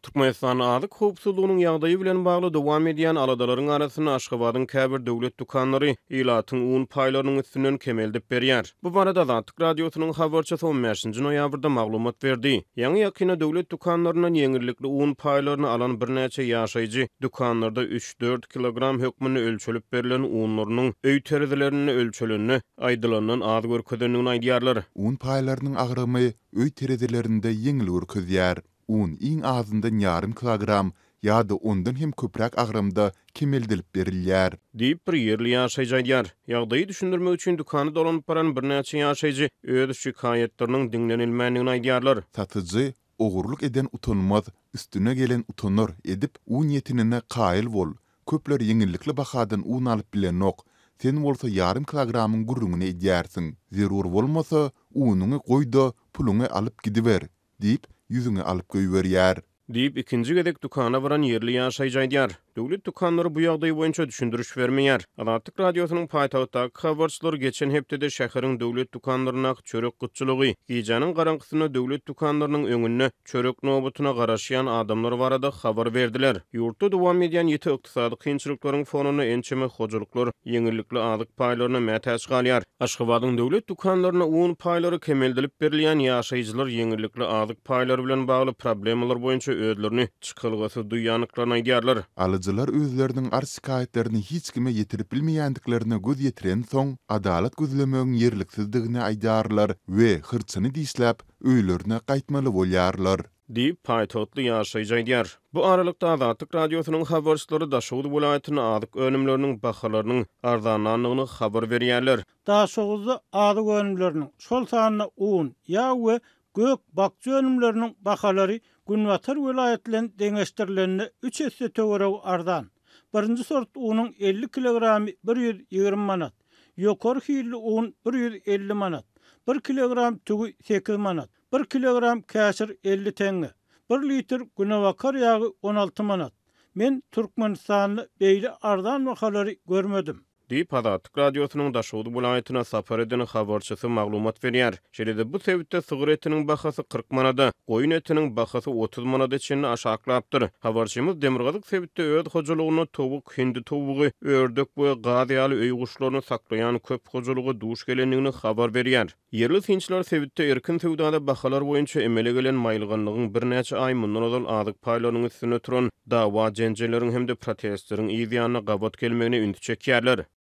Türkmenistan azyk howpsuzlygynyň ýagdaýy bilen bagly dowam edýän aladalaryň arasyna Aşgabatyň käbir döwlet dukanlary ilatyň un paýlarynyň üstünden kemeldip berýär. Bu barada Azatlyk radiosynyň habarçysy 15-nji noýabrda maglumat berdi. Ýa-ni ýakyna döwlet dukanlarynyň ýeňillikli un paýlaryny alan birnäçe ýaşaýjy dukanlarda 3-4 kilogram hökmüne ölçülip berilen unlarynyň öý terezelerini ölçülenini aýdylanan az görkedenligini aýdýarlar. Un paýlarynyň agyrymy öý terezelerinde ýeňil görkezýär. Un iň azyndan yarım kilogram ýa-da ondan hem köpräk agrymda kemeldilip berilýär. Diýip bir ýerli ýaşaýjy aýdýar. Ýagdaýy düşündirmek üçin dukany dolanyp baran birnäçe ýaşaýjy öz şikaýetleriniň diňlenilmänligini aýdýarlar. Satyjy ogurluk eden utanmaz, üstüne gelen utanır edip un ýetinine qaýyl bol. Köpler ýeňillikli bahadan un alyp bilenok. Sen bolsa yarım kilogramyň gurrungyny edýärsiň. Zerur bolmasa unuňy goýda, puluňy alyp gidiber diýip yüzüňe alyp goýberýär. Diýip ikinji gedek dukana baran ýerli ýaşaýjy aýdýar. Döwlet dukanlary bu ýagdaý boýunça düşündiriş bermeýär. Azatlyk radiosynyň paýtagtdaky habarçylar geçen hepdede şäheriň döwlet dukanlaryna çörek gytçylygy, giýjanyň garankysyna döwlet dukanlarynyň öňüne çörek nobatyna garaşýan adamlar barada habar berdiler. Ýurtda dowam edýän ýeti ykdysady kynçylyklaryň fonuny ençeme hojuluklar ýeňillikli azyk paýlaryna mätäç galýar. Aşgabatyň döwlet dukanlaryna un paýlary kemeldilip berilýän ýaşaýjylar ýeňillikli azyk paýlary bilen bagly problemalar boýunça özlerini çykylgasy duýýanyklaryny aýdýarlar. Alyjylar özleriniň arşikaýetlerini hiç kime ýetirip bilmeýändiklerine göz ýetiren soň adalet gözlemegiň ýerliksizdigini aýdýarlar we hırçyny diýişläp öýlerine gaýtmaly bolýarlar. Diýip paýtagtly ýaşaýjy aýdýar. Bu aralykda Azatlyk radiosynyň habarçylary Daşowuz vilayatynyň azyk önümleriniň bahalarynyň arzanlygyny habar berýärler. Daşowuzda azyk önümleriniň şol sanyna un ýa-we gök bakçy önümleriniň bahalary Günwatar vilayetinden deňeşdirilenine 3 esse töwereg arzan. Birinji sort unyň 50 kilogramy 120 manat, ýokary hili un 150 manat, 1 kilogram tügü 8 manat, 1 kilogram käşir 50 teňe, 1 litr Günawakar ýagy 16 manat. Men Türkmenistanly beýle arzan bahalary görmedim. Diýip Azatlyk radiosynyň Daşowuz vilayatyna sapar eden habarçysy maglumat berýär. Şeýle bu sebäpde sygyr etiniň bahasy 40 manada, goýun etiniň bahasy 30 manada çenli aşaklapdyr. Habarçymyz demirgazyk sebäpde öz hojalygyny towuk, hindi towugy, ördek we gaz ýaly öý guşlaryny saklaýan köp hojalygy duş gelenligini habar berýär. Yerli tinçler sebäpde erkin sewdada bahalar boýunça emele gelen maýlyganlygyň birnäçe aý mundan ozal azyk paýlarynyň üstüne turan dawa jenjeleriň hemde protestleriň ýygyanyna gabat gelmegine ünt çekýärler.